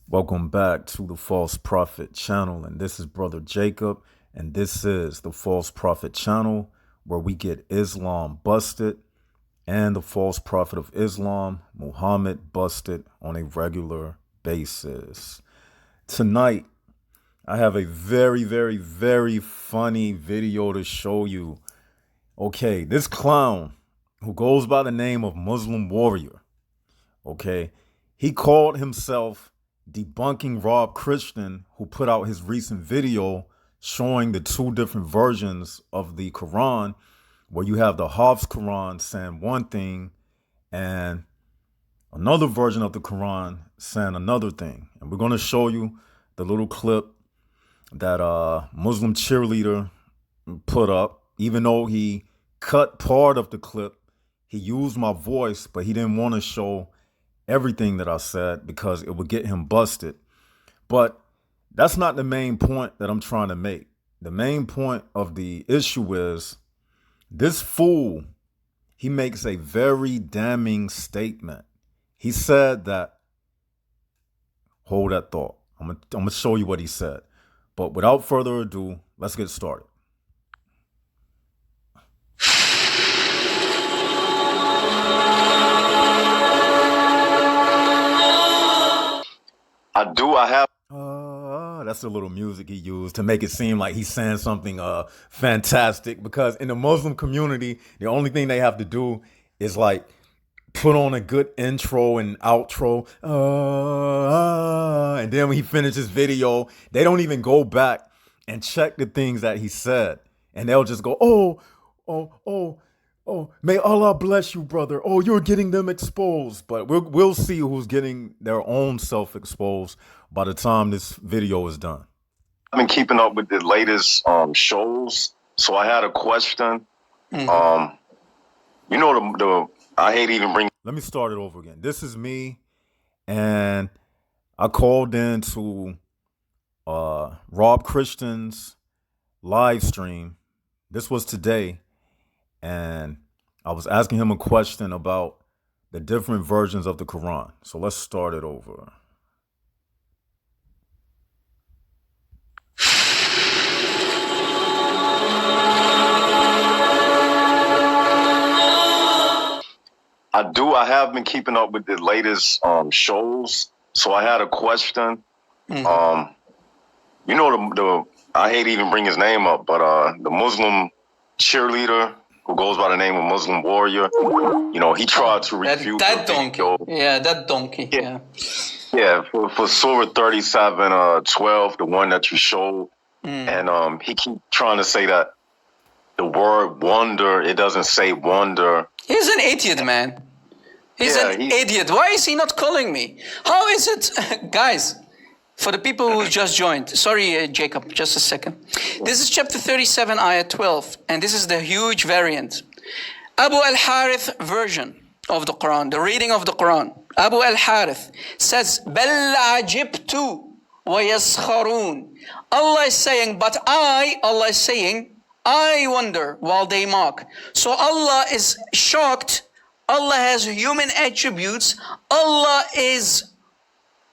Welcome back to the False Prophet channel, and this is Brother Jacob, and this is the False Prophet channel where we get Islam busted and the false prophet of Islam, Muhammad, busted on a regular basis. Tonight, I have a very funny video to show you. Okay, this clown who goes by the name of Muslim Warrior, okay, he called himself debunking Rob Christian, who put out his recent video showing the two different versions of the Quran, where you have the Hafs Quran saying one thing and another version of the Quran saying another thing. And we're going to show you the little clip that Muslim cheerleader put up. Even though he cut part of the clip, he used my voice, but he didn't want to show everything that I said because it would get him busted. But that's not the main point that I'm trying to make. The main point of the issue is this fool, he makes a very damning statement. He said that, hold that thought. I'm going to show you what he said. But without further ado, let's get started. I have. That's the little music he used to make it seem like he's saying something fantastic. Because in the Muslim community, the only thing they have to do is like put on a good intro and outro. And then when he finishes his video, they don't even go back and check the things that he said. And they'll just go, oh, may Allah bless you, brother. Oh, you're getting them exposed. But we'll see who's getting their own self exposed by the time this video is done. I've been keeping up with the latest shows. So I had a question. I hate even bringing. Let me start it over again. This is me. And I called in to Rob Christian's live stream. This was today. And I was asking him a question about the different versions of the Quran. So let's start it over. I have been keeping up with the latest shows. So I had a question. I hate even bring his name up, but the Muslim cheerleader who goes by the name of Muslim Warrior, he tried to refute that donkey. Yeah, that donkey. Yeah, for Surah 37, 12, the one that you showed. And he keep trying to say that the word wonder, it doesn't say wonder. He's an idiot, man. He's an idiot. Why is he not calling me? How is it, guys? For the people who just joined, sorry, Jacob, just a second. This is chapter 37, ayah 12, and this is the huge variant. Abu al-Harith version of the Quran, the reading of the Quran. Abu al-Harith says, بَلْ عَجِبْتُ وَيَسْخَرُونَ. Allah is saying, Allah is saying, I wonder while they mock. So Allah is shocked. Allah has human attributes. Allah is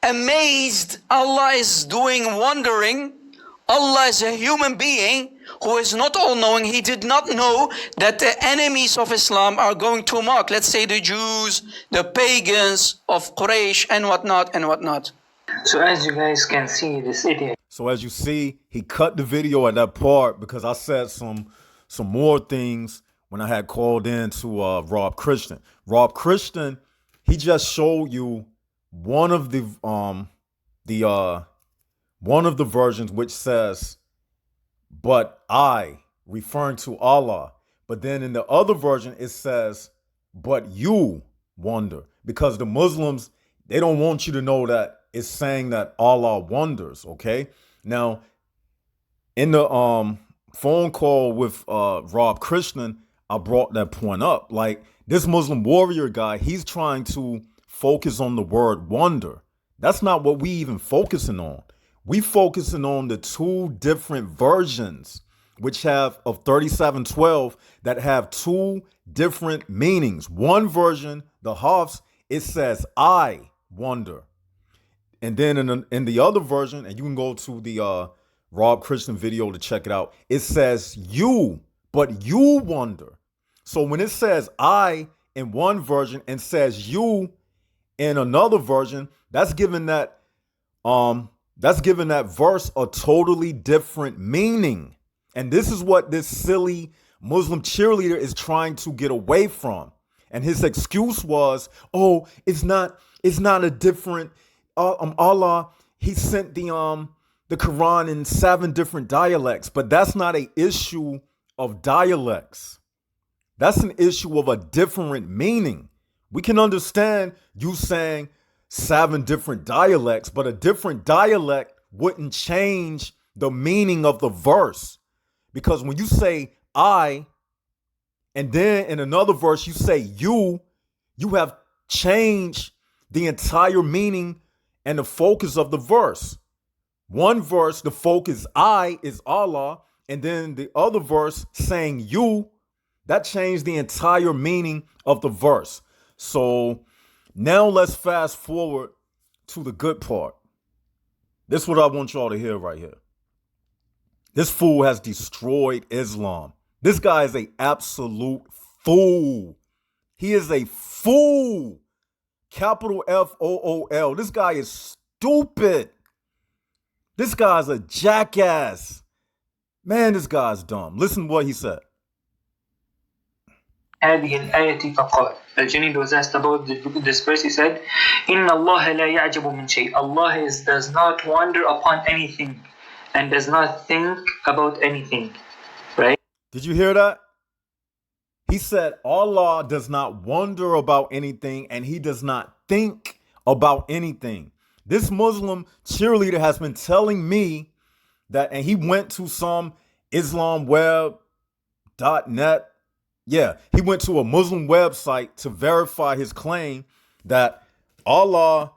amazed. Allah is doing wondering. Allah is a human being who is not all-knowing. He did not know that the enemies of Islam are going to mock. Let's say the Jews, the pagans of Quraysh and whatnot. So as you guys can see, this idiot. So as you see, he cut the video at that part because I said some more things when I had called in to Rob Christian. Rob Christian, he just showed you one of the versions which says, but I, referring to Allah. But then in the other version, it says, but you wonder. Because the Muslims, they don't want you to know that it's saying that Allah wonders, okay? Now, in the phone call with Rob Christian, I brought that point up. Like, this Muslim Warrior guy, he's trying to focus on the word wonder. That's not what we even focusing on. We focusing on the two different versions which have of 3712 that have two different meanings. One version, the Hafs, it says I wonder. And then in the other version, and you can go to the Rob Christian video to check it out, it says you, but you wonder. So when it says I in one version and says you in another version, that's giving that verse a totally different meaning. And this is what this silly Muslim cheerleader is trying to get away from. And his excuse was, oh, it's not a different Allah, he sent the Quran in 7 different dialects, but that's not an issue of dialects. That's an issue of a different meaning. We can understand you saying 7 different dialects, but a different dialect wouldn't change the meaning of the verse. Because when you say I, and then in another verse you say you have changed the entire meaning and the focus of the verse. One verse, the focus I is Allah, and then the other verse saying you, that changed the entire meaning of the verse. So now let's fast forward to the good part. This is what I want y'all to hear right here. This fool has destroyed Islam. This guy is an absolute fool. He is a fool. Capital FOOL. This guy is stupid. This guy's a jackass. Man, this guy's dumb. Listen to what he said. هذه الآية فقال. Al-Junayd was asked about this verse. He said, إن الله لا يعجب من شيء. Allah does not wonder upon anything and does not think about anything. Right? Did you hear that? He said Allah does not wonder about anything and he does not think about anything. This Muslim cheerleader has been telling me that, and he went to some IslamWeb.net. Yeah, he went to a Muslim website to verify his claim that Allah,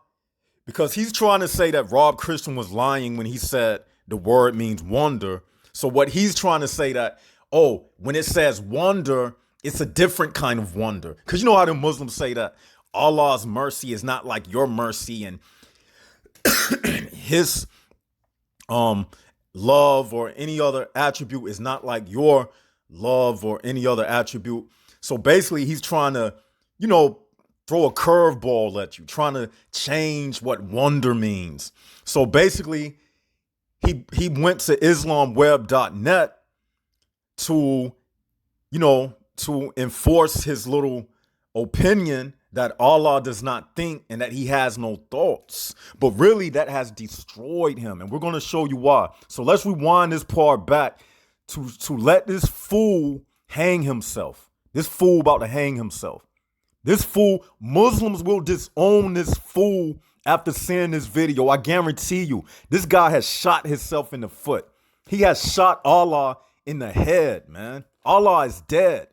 because he's trying to say that Rob Christian was lying when he said the word means wonder. So what he's trying to say that, oh, when it says wonder, it's a different kind of wonder. Because you know how the Muslims say that Allah's mercy is not like your mercy, and his love or any other attribute is not like your love or any other attribute. So basically he's trying to, throw a curveball at you, trying to change what wonder means. So basically he went to IslamWeb.net to, to enforce his little opinion that Allah does not think and that he has no thoughts. But really that has destroyed him. And we're going to show you why. So let's rewind this part back to let this fool hang himself. This fool about to hang himself. This fool, Muslims will disown this fool after seeing this video. I guarantee you, this guy has shot himself in the foot. He has shot Allah in the head, man. Allah is dead.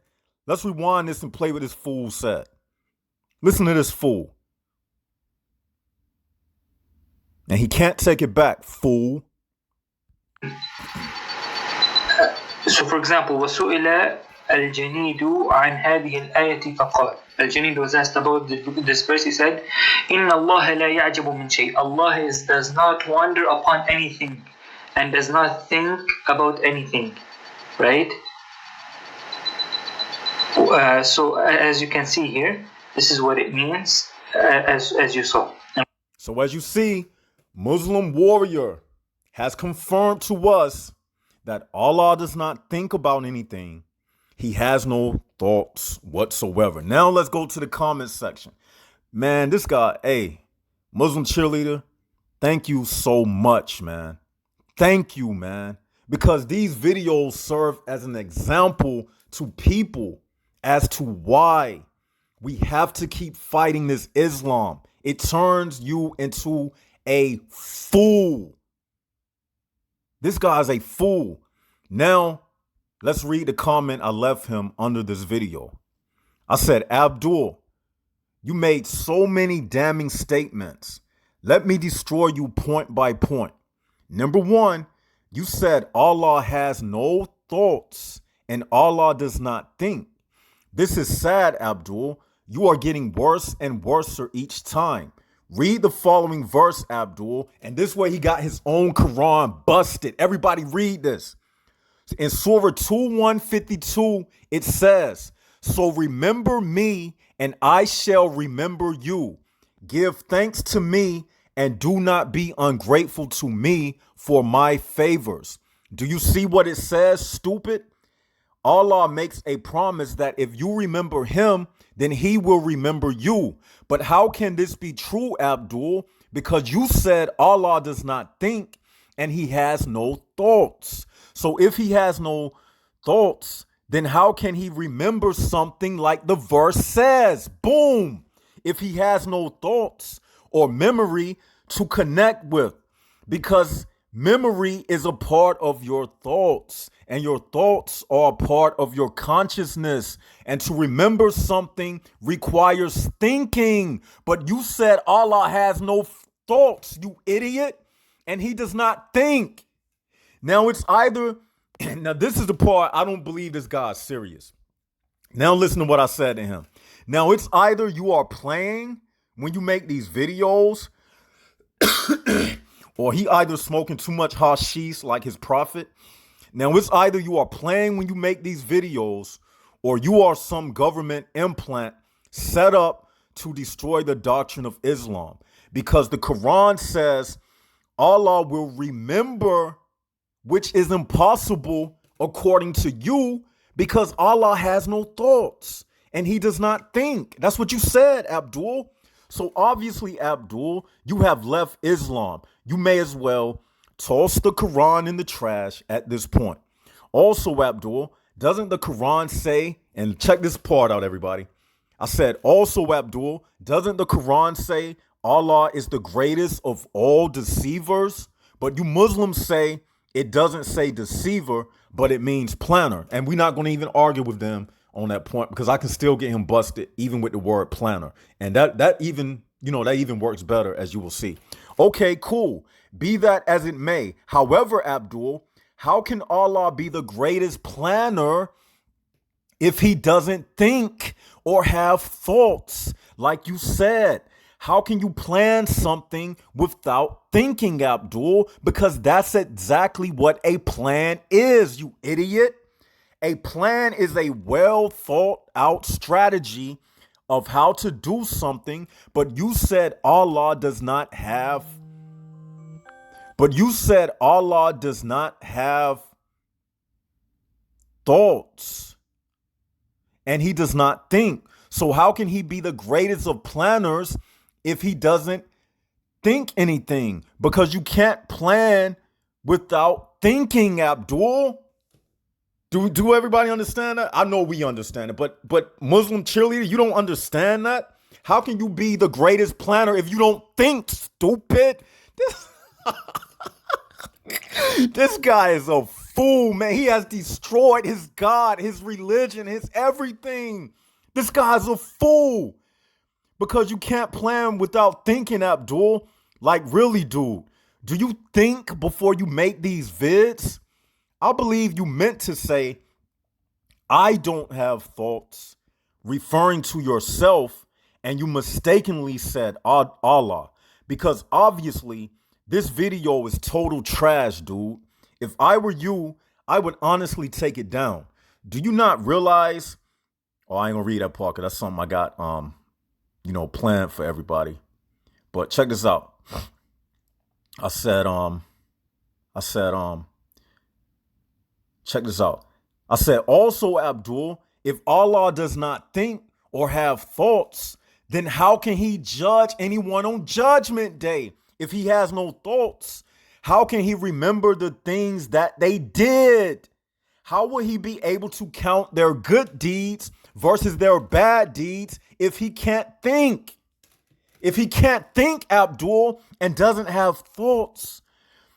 Let's rewind this and play what this fool said. Listen to this fool. And he can't take it back, fool. So for example, وسئل الجنيد عن هذه الآية فقال. Al-Junayd was asked about this verse. He said, إن الله لا يعجب من شيء. Allah does not wonder upon anything and does not think about anything. Right? So as you can see here, this is what it means as you saw. So as you see, Muslim Warrior has confirmed to us that Allah does not think about anything. He has no thoughts whatsoever. Now let's go to the comment section. Man, this guy, Muslim cheerleader, thank you so much, man. Thank you, man. Because these videos serve as an example to people as to why we have to keep fighting this Islam. It turns you into a fool. This guy's a fool. Now, let's read the comment I left him under this video. I said, Abdul, you made so many damning statements. Let me destroy you point by point. Number one, you said Allah has no thoughts and Allah does not think. This is sad, Abdul. You are getting worse and worse each time. Read the following verse, Abdul, and this way he got his own Quran busted. Everybody read this. In Surah 2152, it says, so remember me and I shall remember you. Give thanks to me and do not be ungrateful to me for my favors. Do you see what it says, stupid? Allah makes a promise that if you remember him, then he will remember you. But how can this be true, Abdul? Because you said Allah does not think and he has no thoughts. So if he has no thoughts, then how can he remember something like the verse says? Boom! If he has no thoughts or memory to connect with, because memory is a part of your thoughts and your thoughts are a part of your consciousness. And to remember something requires thinking. But you said Allah has no thoughts, you idiot, and he does not think. Now it's either, now this is the part I don't believe this guy's serious. Now listen to what I said to him. Now it's either you are playing when you make these videos, or he either smoking too much hashish like his prophet. Now it's either you are playing when you make these videos, or you are some government implant set up to destroy the doctrine of Islam. Because the Quran says Allah will remember, which is impossible according to you, because Allah has no thoughts and he does not think. That's what you said, Abdul. So obviously, Abdul, you have left Islam. You may as well toss the Quran in the trash at this point. Also, Abdul, doesn't the Quran say, and check this part out, everybody. I said, also, Abdul, doesn't the Quran say Allah is the greatest of all deceivers? But you Muslims say it doesn't say deceiver, but it means planner. And we're not going to even argue with them on that point, because I can still get him busted even with the word planner. And that even works better, as you will see. Okay, cool. Be that as it may. However, Abdul, how can Allah be the greatest planner if he doesn't think or have thoughts? Like you said, how can you plan something without thinking, Abdul? Because that's exactly what a plan is, you idiot. A plan is a well thought out strategy of how to do something, but you said Allah does not have thoughts and he does not think. So how can he be the greatest of planners if he doesn't think anything? Because you can't plan without thinking, Abdul. Do everybody understand that? I know we understand it, but Muslim cheerleader, you don't understand that? How can you be the greatest planner if you don't think, stupid? This guy is a fool, man. He has destroyed his God, his religion, his everything. This guy's a fool. Because you can't plan without thinking, Abdul. Like, really, dude. Do you think before you make these vids? I believe you meant to say, I don't have thoughts, referring to yourself, and you mistakenly said Allah. Because obviously, this video is total trash, dude. If I were you, I would honestly take it down. Do you not realize? Oh, I ain't gonna read that part because that's something I got, planned for everybody. But check this out. Check this out. I said, also, Abdul, if Allah does not think or have thoughts, then how can he judge anyone on Judgment Day? If he has no thoughts, how can he remember the things that they did? How will he be able to count their good deeds versus their bad deeds if he can't think? If he can't think, Abdul, and doesn't have thoughts,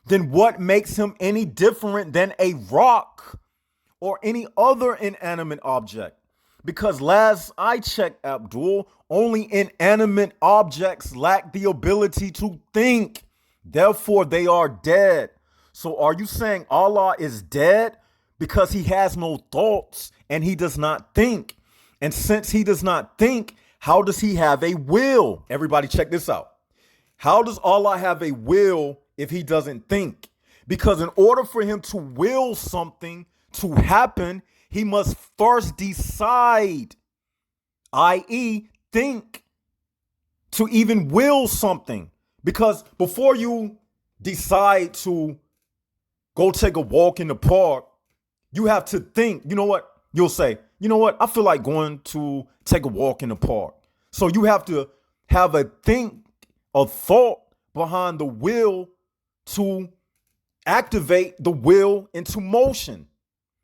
then what makes him any different than a rock or any other inanimate object? Because last I checked, Abdul, only inanimate objects lack the ability to think. Therefore, they are dead. So are you saying Allah is dead because he has no thoughts and he does not think? And since he does not think, how does he have a will? Everybody check this out. How does Allah have a will if he doesn't think? Because in order for him to will something to happen, he must first decide, i.e., think, to even will something. Because before you decide to go take a walk in the park, you have to think, you know what? You'll say, you know what? I feel like going to take a walk in the park. So you have to have a thought behind the will to activate the will into motion.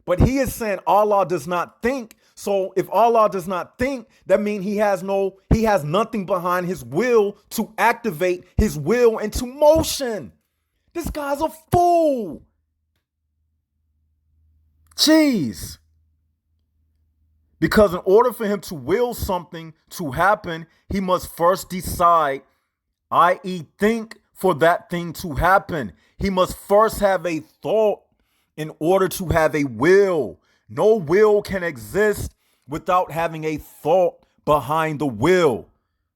But he is saying Allah does not think. So if Allah does not think, that means he has nothing behind his will to activate his will into motion. This guy's a fool. Jeez. Because in order for him to will something to happen, he must first decide, i.e., think for that thing to happen. He must first have a thought in order to have a will. No will can exist without having a thought behind the will.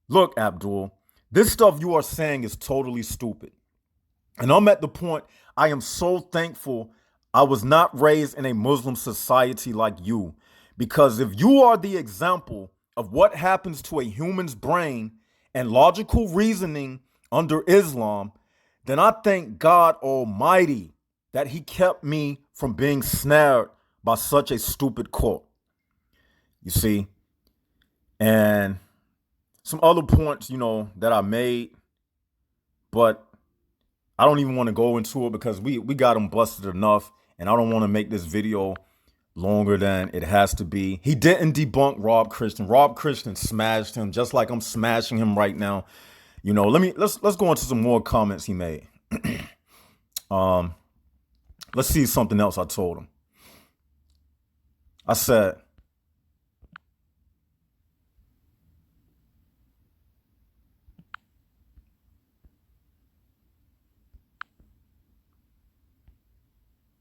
Look, Abdul, this stuff you are saying is totally stupid. And I'm at the point I am so thankful I was not raised in a Muslim society like you. Because if you are the example of what happens to a human's brain and logical reasoning under Islam, then I thank God Almighty that he kept me from being snared by such a stupid court. You see? And some other points, that I made, but I don't even want to go into it because we got him busted enough, and I don't want to make this video longer than it has to be. He didn't debunk Rob Christian. Rob Christian smashed him just like I'm smashing him right now. Let's go into some more comments he made. Let's see something else I told him. I said,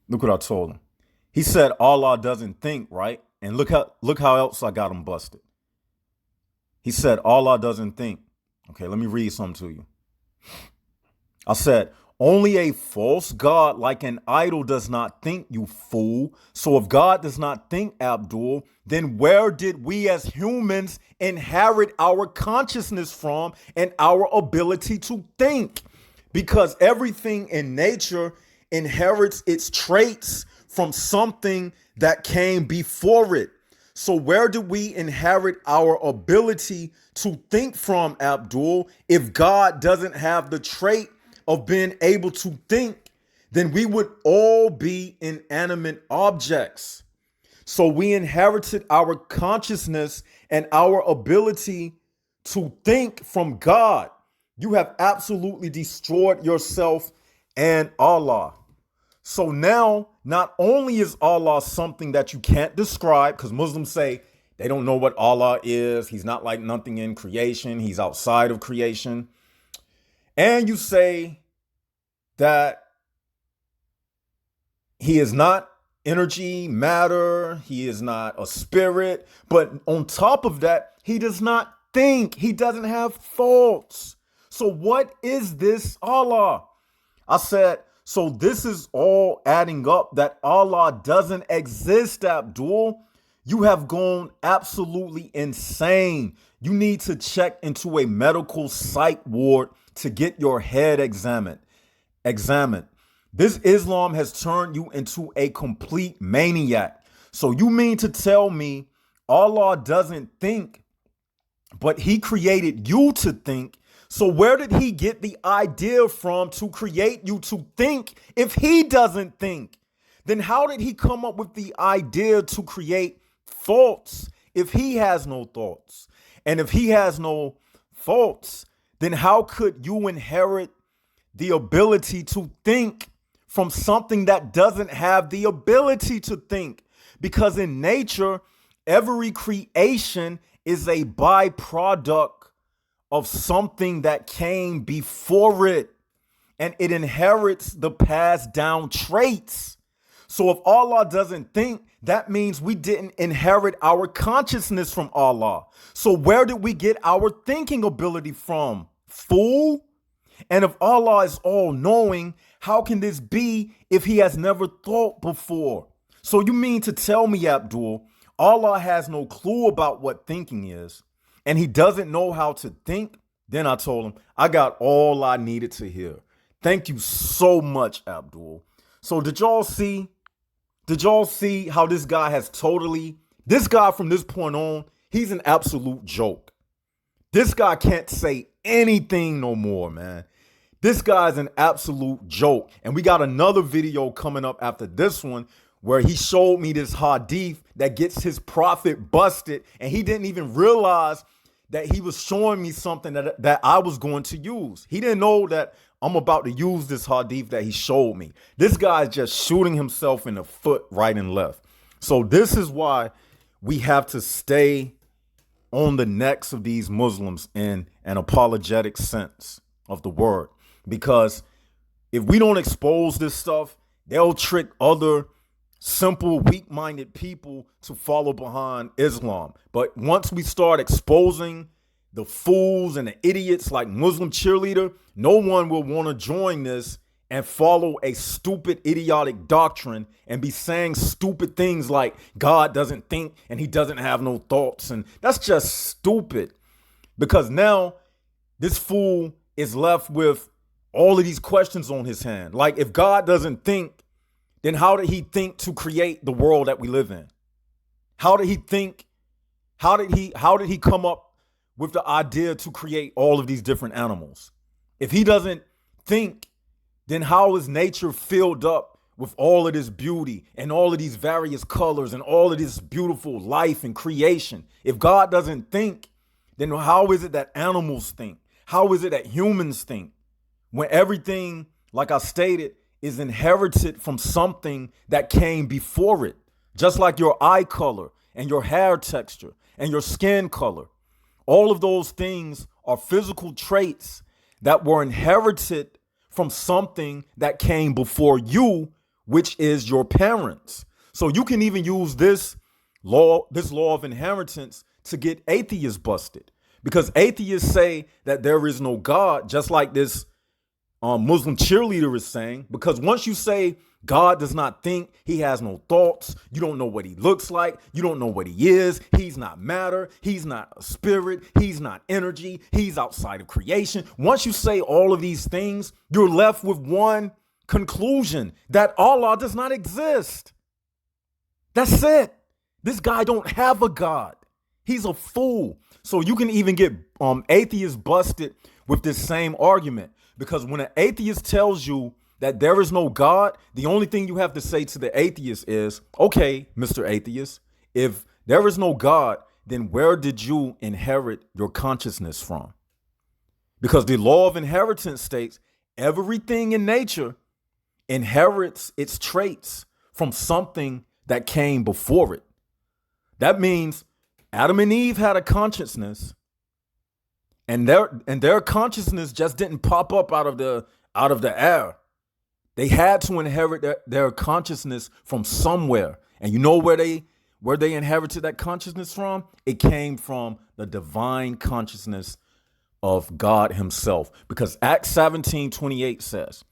look what I told him. He said Allah doesn't think, right? And look how else I got him busted. He said Allah doesn't think. Okay, let me read something to you. I said, only a false god like an idol does not think, you fool. So if God does not think, Abdul, then where did we as humans inherit our consciousness from and our ability to think? Because everything in nature inherits its traits from something that came before it. So where do we inherit our ability to think from, Abdul? If God doesn't have the trait of being able to think, then we would all be inanimate objects. So we inherited our consciousness and our ability to think from God. You have absolutely destroyed yourself and Allah. So now, not only is Allah something that you can't describe, because Muslims say they don't know what Allah is. He's not like nothing in creation. He's outside of creation. And you say that he is not energy, matter. He is not a spirit. But on top of that, he does not think. He doesn't have thoughts. So what is this Allah? I said, so this is all adding up that Allah doesn't exist, Abdul. You have gone absolutely insane. You need to check into a medical psych ward to get your head examined. This Islam has turned you into a complete maniac. So you mean to tell me Allah doesn't think, but he created you to think? So where did he get the idea from to create you to think if he doesn't think? Then how did he come up with the idea to create thoughts if he has no thoughts? And if he has no thoughts, then how could you inherit the ability to think from something that doesn't have the ability to think? Because in nature, every creation is a byproduct of something that came before it, and it inherits the passed down traits. So if Allah doesn't think, that means we didn't inherit our consciousness from Allah. So where did we get our thinking ability from, fool? And if Allah is all knowing, how can this be if he has never thought before? So you mean to tell me, Abdul, Allah has no clue about what thinking is, and he doesn't know how to think? Then I told him, I got all I needed to hear. Thank you so much, Abdul. So did y'all see how this guy has this guy from this point on, he's an absolute joke. This guy can't say anything no more, man. This guy's an absolute joke. And we got another video coming up after this one where he showed me this hadith that gets his prophet busted, and he didn't even realize that he was showing me something that I was going to use. He didn't know that I'm about to use this hadith that he showed me. This guy's just shooting himself in the foot right and left. So this is why we have to stay on the necks of these Muslims in an apologetic sense of the word. Because if we don't expose this stuff, they'll trick other simple, weak-minded people to follow behind Islam. But once we start exposing the fools and the idiots like Muslim Cheerleader, no one will want to join this and follow a stupid, idiotic doctrine and be saying stupid things like God doesn't think and he doesn't have no thoughts. And that's just stupid, because now this fool is left with all of these questions on his hand. Like, if God doesn't think, then how did he think to create the world that we live in? How did he think? How did he come up with the idea to create all of these different animals? If he doesn't think, then how is nature filled up with all of this beauty and all of these various colors and all of this beautiful life and creation? If God doesn't think, then how is it that animals think? How is it that humans think? When everything, like I stated, is inherited from something that came before it. Just like your eye color and your hair texture and your skin color. All of those things are physical traits that were inherited from something that came before you, which is your parents. So you can even use this law of inheritance to get atheists busted, because atheists say that there is no God, just like this Muslim Cheerleader is saying. Because once you say God does not think, he has no thoughts, you don't know what he looks like, you don't know what he is, he's not matter, he's not a spirit, he's not energy, he's outside of creation. Once you say all of these things, you're left with one conclusion: that Allah does not exist. That's it. This guy don't have a God. He's a fool. So you can even get atheists busted with this same argument. Because when an atheist tells you that there is no God, the only thing you have to say to the atheist is, okay, Mr. Atheist, if there is no God, then where did you inherit your consciousness from? Because the law of inheritance states everything in nature inherits its traits from something that came before it. That means Adam and Eve had a consciousness. And their consciousness just didn't pop up out of the air. They had to inherit their consciousness from somewhere. And you know where they inherited that consciousness from? It came from the divine consciousness of God himself. Because Acts 17:28 says,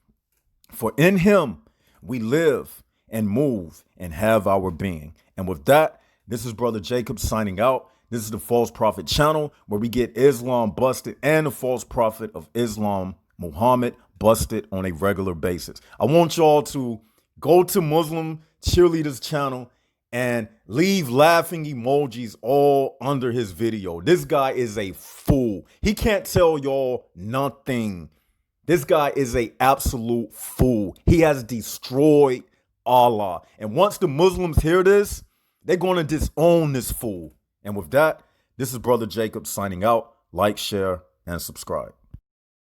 "For in him we live and move and have our being." And with that, this is Brother Jacob signing out. This is the False Prophet channel, where we get Islam busted and the false prophet of Islam, Muhammad, busted on a regular basis. I want y'all to go to Muslim Cheerleader's channel and leave laughing emojis all under his video. This guy is a fool. He can't tell y'all nothing. This guy is a absolute fool. He has destroyed Allah. And once the Muslims hear this, they're going to disown this fool. And with that, this is Brother Jacob signing out. Like, share, and subscribe.